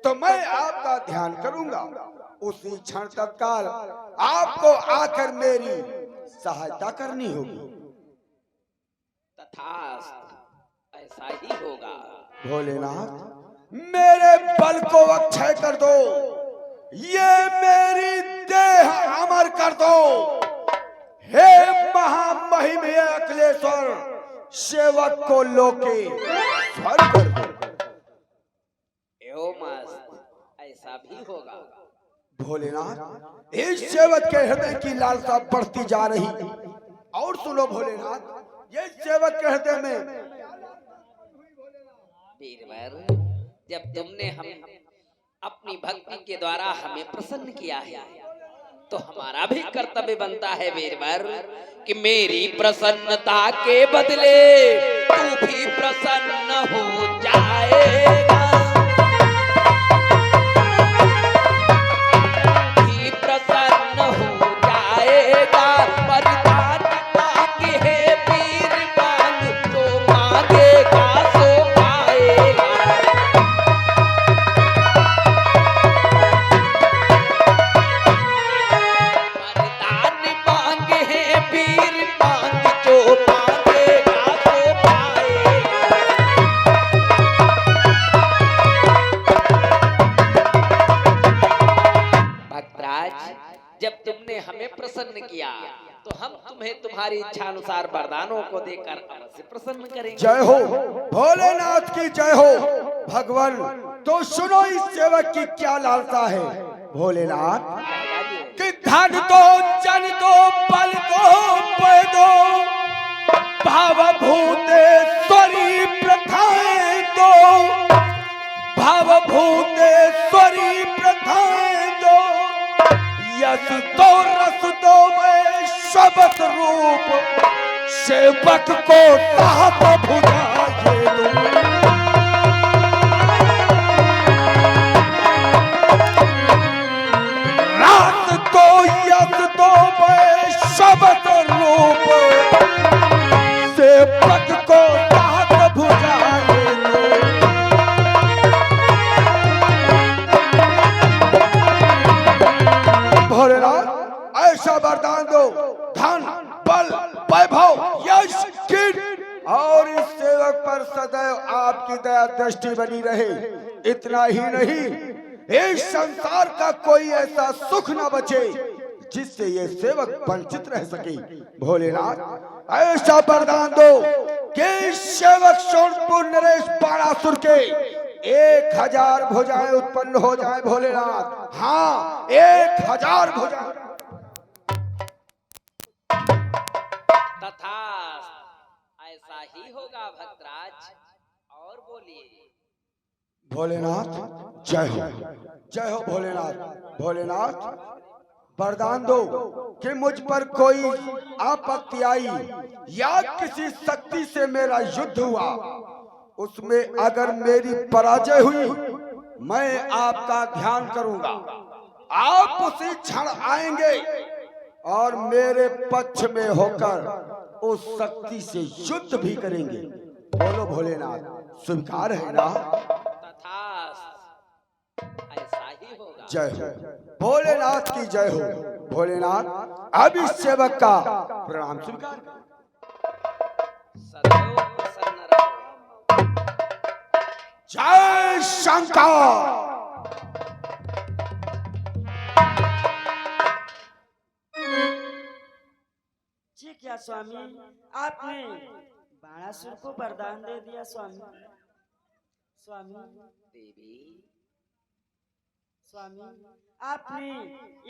तो मैं आपका ध्यान करूंगा। उसी क्षण तत्काल आपको आकर मेरी सहायता करनी होगी। तथास्तु, ऐसा ही होगा। भोलेनाथ, मेरे बल को अक्षय कर दो, ये मेरी देह अमर कर दो। हे महामहिम अखिलेश्वर, सेवक को लोके स्वर कर दो। ऐसा भी होगा। भोलेनाथ, इस सेवक के हृदय की लालसा बढ़ती जा रही। और सुनो भोलेनाथ, ये सेवक के हृदय में बीरवर, जब तुमने हम अपनी भक्ति के द्वारा हमें प्रसन्न किया है, तो हमारा भी कर्तव्य बनता है बीरवर कि मेरी प्रसन्नता के बदले तू भी प्रसन्न हो जाएगा। जब तुमने हमें प्रसन्न किया, तो हम तुम्हें तुम्हारी इच्छा अनुसार वरदानों को देकर अवश्य प्रसन्न करेंगे। जय हो भोलेनाथ की जय हो। भगवान, तो सुनो इस सेवक की क्या लालसा है। भोलेनाथ, कि धन दो, जन दो, बल दो, पय दो, भावभूतेश्वरी प्रथाएं दो, भावभूतेश्वरी प्रथाएं दो, यस तो रस दो, मैं शब्द रूप सेवक को साथ भुजाए दो। रात को यस दो, मैं शब्द रूप सेवक को साथ भुजाए दो। भोलेनाथ, ऐसा वरदान दो, धन, बल, वैभव, यश, कीर्ति और इस सेवक पर सदैव आपकी दया दृष्टि बनी रहे। इतना ही नहीं, इस संसार का कोई ऐसा सुख न बचे जिससे ये सेवक वंचित रह सके। भोलेनाथ, ऐसा वरदान दो कि सेवक सोनपुर नरेश बाणासुर के 1000 भुजाएं उत्पन्न हो जाए। भोलेनाथ, हाँ, 1000 भुजाएं। तथास्तु, ऐसा ही होगा भक्तराज। और बोलिए। भोलेनाथ जय हो, जय हो भोलेनाथ। भोलेनाथ, वरदान दो कि मुझ पर कोई आपत्ति आई या किसी शक्ति से मेरा युद्ध हुआ, उसमें अगर मेरी पराजय हुई, मैं आपका ध्यान करूंगा। आप उसी क्षण आएंगे और मेरे पक्ष में होकर उस शक्ति से युद्ध भी करेंगे। बोलो भोलेनाथ, स्वीकार है ना? ऐसा ही होगा। जय हो भोलेनाथ की जय हो। भोलेनाथ, अब इस सेवक का प्रणाम स्वीकार। सदैव प्रसन्न रहो। जय शंकर। जी क्या स्वामी, आपने बाणासुर को वरदान दे दिया स्वामी। स्वामी देवी, स्वामी, आपने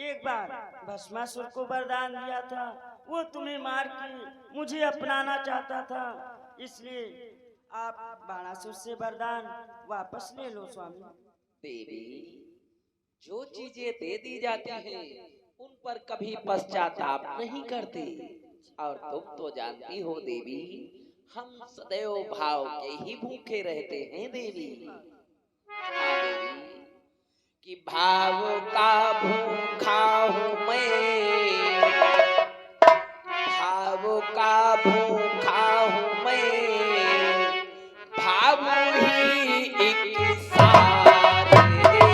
एक बार भस्मासुर को वरदान दिया था, वो तुम्हें मार के मुझे अपनाना चाहता था, इसलिए आप बाणासुर से वरदान वापस ले लो स्वामी। देवी, जो चीजें दे दी जाती हैं उन पर कभी पश्चाताप नहीं करते। और तुम तो जानती हो देवी, हम सदैव भाव के ही भूखे रहते हैं देवी। हाँ देवी, कि भाव का भूखा हूँ मैं, भाव का भूखा हूँ मैं, भाव ही एक सारे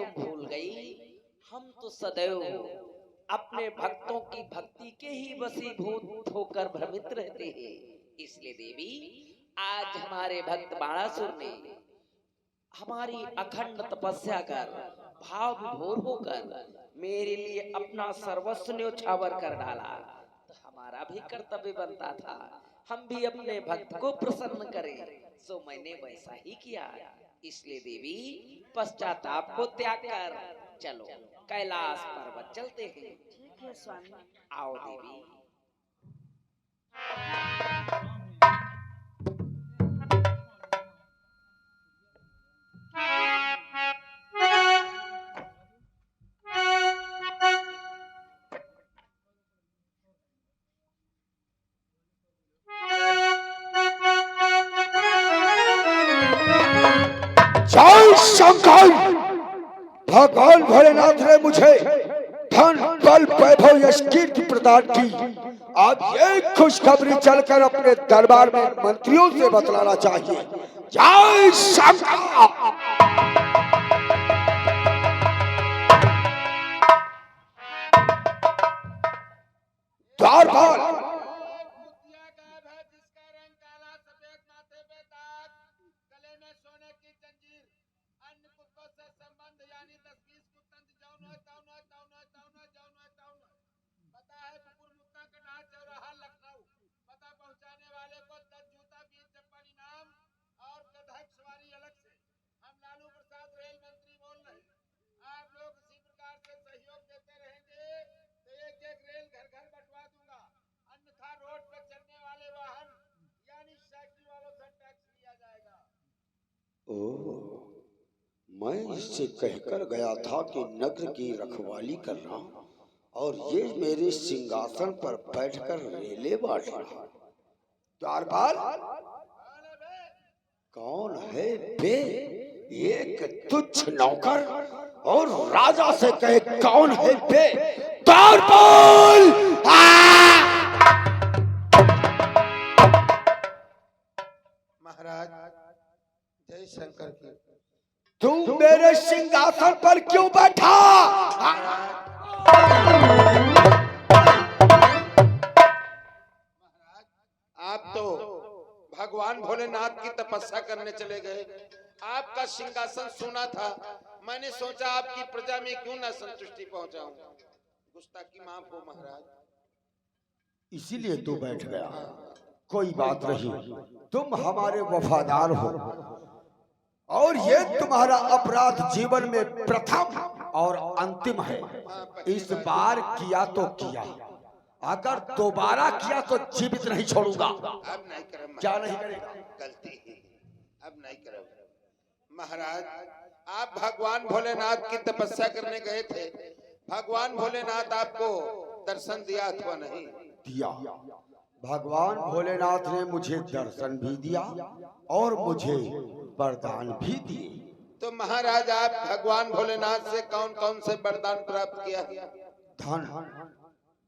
तुम भूल गई? हम तो सदैव अपने भक्तों की भक्ति के ही वशीभूत होकर भ्रमित रहते हैं। इसलिए देवी, आज हमारे भक्त बाणासुर ने हमारी अखंड तपस्या कर भाव विभोर होकर मेरे लिए अपना सर्वस्व न्योछावर कर डाला, तो हमारा भी कर्तव्य बनता था हम भी अपने भक्त को प्रसन्न करें। सो मैंने वैसा ही किया। इसलिए देवी, पश्चाताप को त्याग कर चलो कैलाश पर्वत चलते हैं। ठीक है स्वामी। आओ देवी। जय शंकर। भगवान भोलेनाथ ने मुझे धन बल वैभव यश कीर्ति प्रदान की। अब ये खुशखबरी चलकर अपने दरबार में मंत्रियों से बतलाना चाहिए। जय शंकर। द्वारपाल, मैं इससे कहकर गया था कि नगर की रखवाली करना और ये मेरे सिंहासन पर बैठकर रेले बांट रहा। द्वारपाल, कौन है बे? एक तुच्छ नौकर और राजा से कहे कौन है बे? द्वारपाल! महाराज जय शंकर की। तू मेरे सिंहासन पर क्यों बैठा? आप तो भगवान भोलेनाथ की तपस्या करने चले गए। आपका सिंहासन सोना था। मैंने सोचा आपकी प्रजा में क्यों ना संतुष्टि पहुंचाऊं। गुस्ताखी माफ हो महाराज। इसीलिए तू बैठ गया। कोई बात नहीं, तुम हमारे वफादार हो और ये तुम्हारा अपराध जीवन में प्रथम और अंतिम है। इस बार किया तो किया, अगर दोबारा किया तो जीवित नहीं छोड़ूंगा। अब नहीं करें। क्या नहीं करेगा? गलती है, अब नहीं करोगे। महाराज, आप भगवान भोलेनाथ की तपस्या करने गए थे। भगवान भोलेनाथ आपको दर्शन दिया अथवा नहीं? दिया। भगवान भोलेनाथ ने मुझे दर्शन भी दिया और मुझे वरदान भी दिए। तो महाराज, आप भगवान भोलेनाथ से कौन कौन से वरदान प्राप्त किया? धन,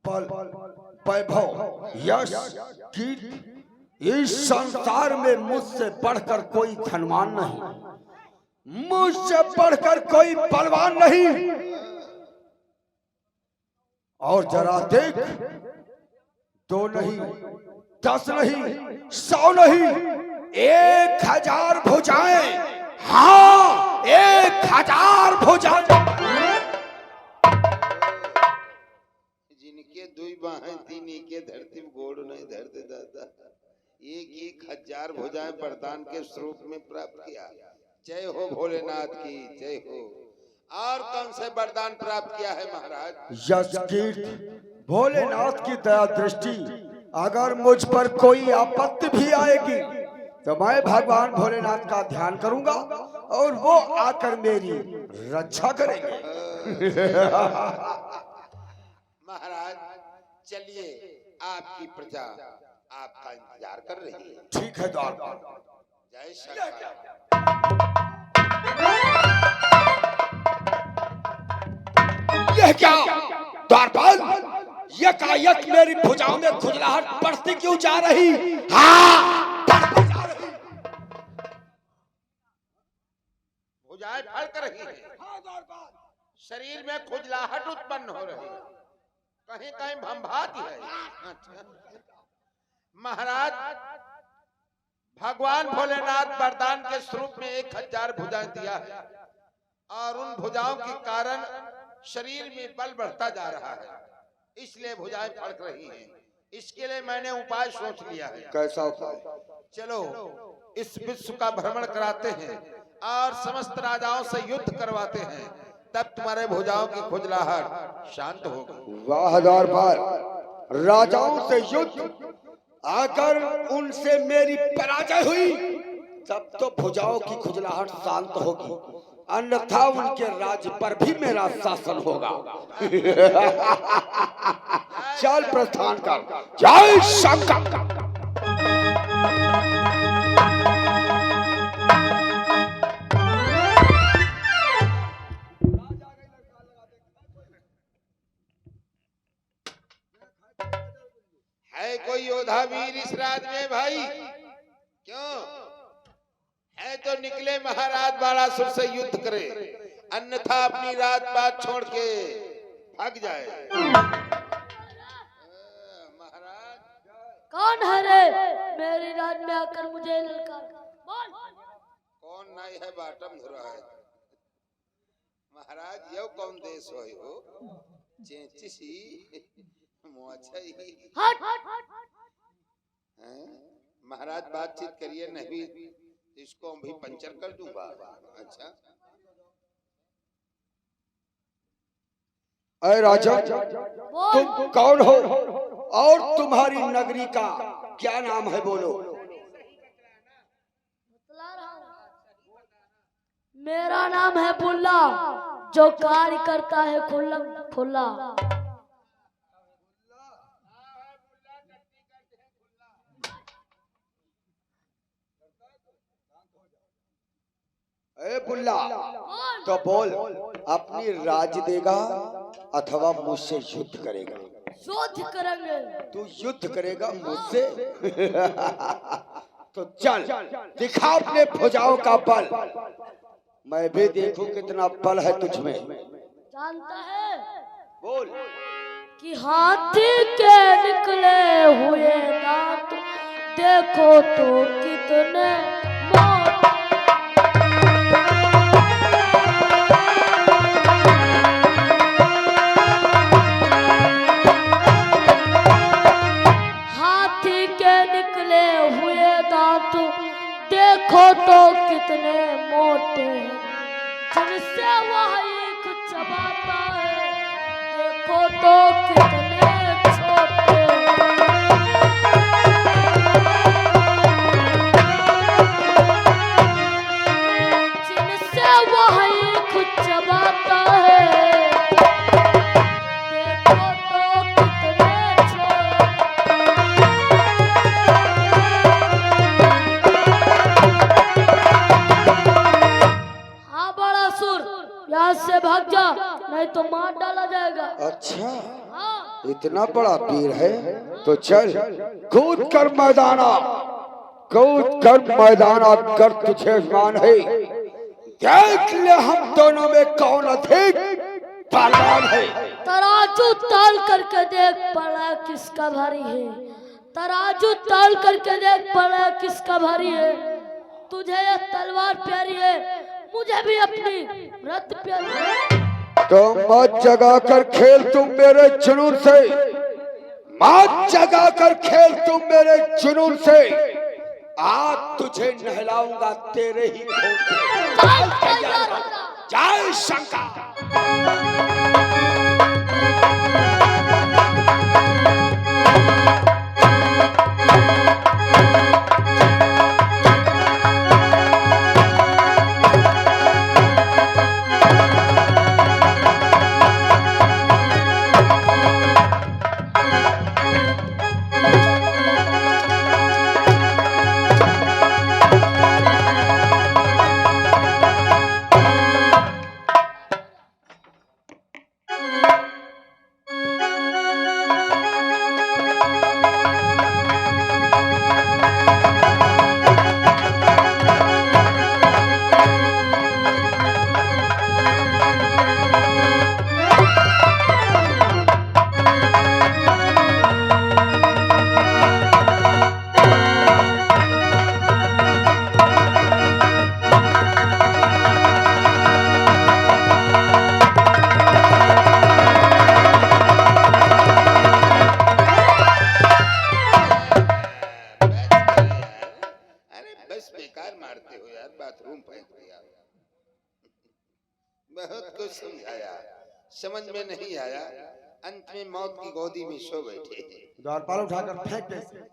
बल, वैभव, यश, कीर्ति। इस संसार में मुझसे बढ़कर कोई धनवान नहीं, मुझसे बढ़कर कोई बलवान नहीं। और जरा देख, 2 नहीं, 10 नहीं, 100 नहीं, 1000 भुजाएं। हाँ, 1000 भुजाएं। जिनके 2 बाहें 3 के धरती गोड़ नहीं धरते दादा। 1000 भुजाएं वरदान के स्वरूप में प्राप्त किया। जय हो भोलेनाथ की जय हो। और कौन से वरदान प्राप्त किया है महाराज? यश, कीर्ति, भोलेनाथ की दया दृष्टि। अगर मुझ पर कोई आपत्ति भी आएगी तो मैं भगवान भोलेनाथ का ध्यान करूंगा और वो आकर मेरी रक्षा करेंगे। महाराज चलिए, आपकी प्रजा आपका इंतजार कर रही है। ठीक है द्वारपाल। जय शंकर। यह क्या द्वारपाल? यकायक मेरी भुजाओं में खुजलाहट बढ़ती क्यों जा रही? हाँ, बढ़ती जा रही। भुजाएं फड़क रही है। हाँ द्वारपाल। शरीर में खुजलाहट उत्पन्न हो रही है, कहीं कहीं भंभाती है। अच्छा। महाराज, भगवान भोलेनाथ वरदान के स्वरूप में 1000 भुजाएं दिया है और उन भुजाओं के कारण शरीर में बल बढ़ता जा रहा है, इसलिए भुजाएं फड़क रही हैं। इसके लिए मैंने उपाय सोच लिया है। कैसा उपाय? चलो इस विश्व का भ्रमण कराते हैं और समस्त राजाओं से युद्ध करवाते हैं, तब तुम्हारे भुजाओं की खुजलाहट शांत होगी। वाह दरबार, राजाओं से युद्ध, अगर उनसे मेरी पराजय हुई तब तो भुजाओं की खुजलाहट शांत होगी, अन्यथा उनके राज्य पर भी मेरा शासन होगा। चल प्रस्थान कर। जय शंकर। है कोई योद्धा वीर इस राज में भाई? क्यों है तो निकले महाराज बालासुर से युद्ध करे, अन्यथा अपनी राजपाट छोड़ के भाग जाए। महाराज कौन है रे मेरी राज में आकर मुझे ललकार? बोल। कौन नहीं है बाटम धुरा है। महाराज यो कौन देश हो चेचिसी मोछई। हट। हैं? महाराज बातचीत करिए, नहीं इसको भी पंचर कर दूंगा। अच्छा अरे राजा, बोल। तुम कौन हो और तुम्हारी नगरी का क्या नाम है? बोलो। बतला रहा हूँ। मेरा नाम है बुल्ला, जो कार्य करता है खुल्लम खुल्ला। ए बुल्ला, तो बोल, अपनी राज देगा अथवा मुझसे युद्ध करेगा? युद्ध करेंगे। तू युद्ध करेगा मुझसे? तो चल दिखा अपने भुजाओं का बल, मैं भी देखूं कितना बल है तुझमें। जानता है बोल। कि हाथी के निकले हुए दांत देखो तो कितने मोटे। हाथी के निकले हुए दांत देखो तो कितने मोटे, जिनसे वह एक चबाता है देखो तो कितने छोटे। जिनसे वह एक चबाता है देखो तो कितने छोटे। हाँ बड़ा सुर, यहाँ से भाग जा, नहीं तो मार डाला जाएगा। अच्छा, हाँ। इतना बड़ा वीर है तो चल कूद कर मैदाना, कूद कर मैदाना कर तुझे मान है। देख ले हम दोनों में कौन अधिक बलवान है। तराजू ताल करके देख पड़ा किसका भारी है। तराजू ताल करके देख पड़ा किसका भारी है। तुझे यह तलवार प्यारी है, मुझे भी अपनी रथ प्यारी है। तो मत जगा कर खेल तुम मेरे जुनून से, मत जगा कर खेल तुम मेरे जुनून से। आज तुझे नहलाऊंगा तेरे ही खून से। जय शंकर। को समझाया, समझ में नहीं आया, अंत में मौत की गोदी में सो बैठे। द्वारपाल उठाकर फेंक दे इसे।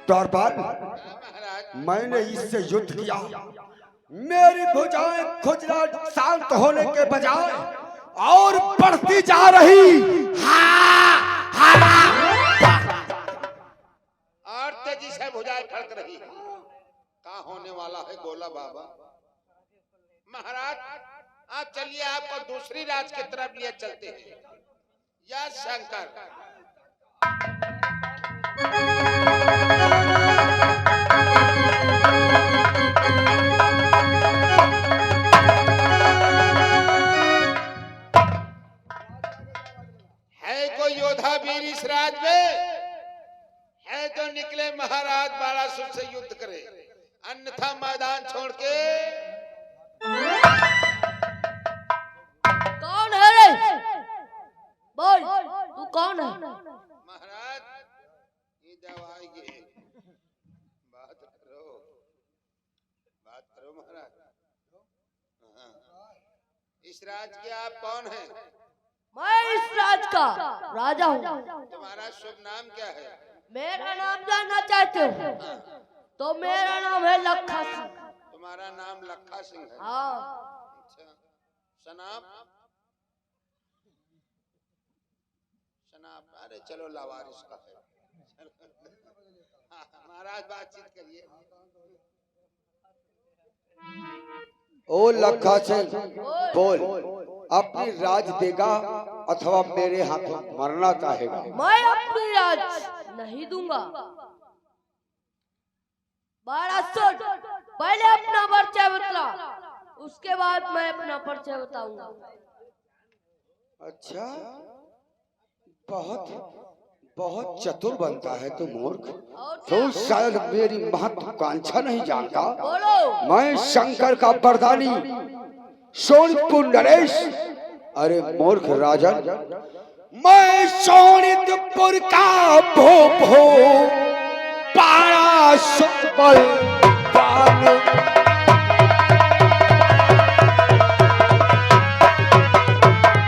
द्वारपाल, महाराज मैंने इससे युद्ध किया, मेरी भुजाएं खुजला शांत होने के बजाय और बढ़ती जा रही। और तेजी से भुजाएं फड़क रही। क्या होने वाला है गोला बाबा? महाराज आप चलिए, आपको दूसरी राज की तरफ लिए चलते हैं। या शंकर, है कोई योद्धा वीर इस राज में? है तो निकले महाराज बालासुर से युद्ध करे, अन्यथा मैदान छोड़ के। कौन है रे? बोल, तू कौन है? महाराज ये जब आएंगे बात करो महाराज। हाँ। इस राज के आप कौन हैं? मैं इस राज का राजा हूँ। तुम्हारा शुभ नाम क्या है? मेरा नाम जानना चाहते हो तो मेरा नाम है लखा सिंह। तुम्हारा नाम लखा सिंह है? हाँ। अच्छा, सनाप? सनाप, अरे चलो लावारिस का है। महाराज बातचीत करिए। ओ लखा सिंह, बोल, अपनी राज देगा अथवा मेरे हाथों मरना चाहेगा? मैं अपनी राज नहीं दूंगा। बारासुर, पहले अपना परिचय बतला, उसके बाद मैं अपना परिचय बताऊंगा। अच्छा, बहुत बहुत चतुर बनता है तू मूर्ख। तो शायद मेरी महत्वाकांक्षा नहीं जानता। बोलो। मैं शंकर का वरदानी सोनितपुर नरेश। अरे मूर्ख राजन, मैं सोनितपुर का भूप हूँ, पारा सुबल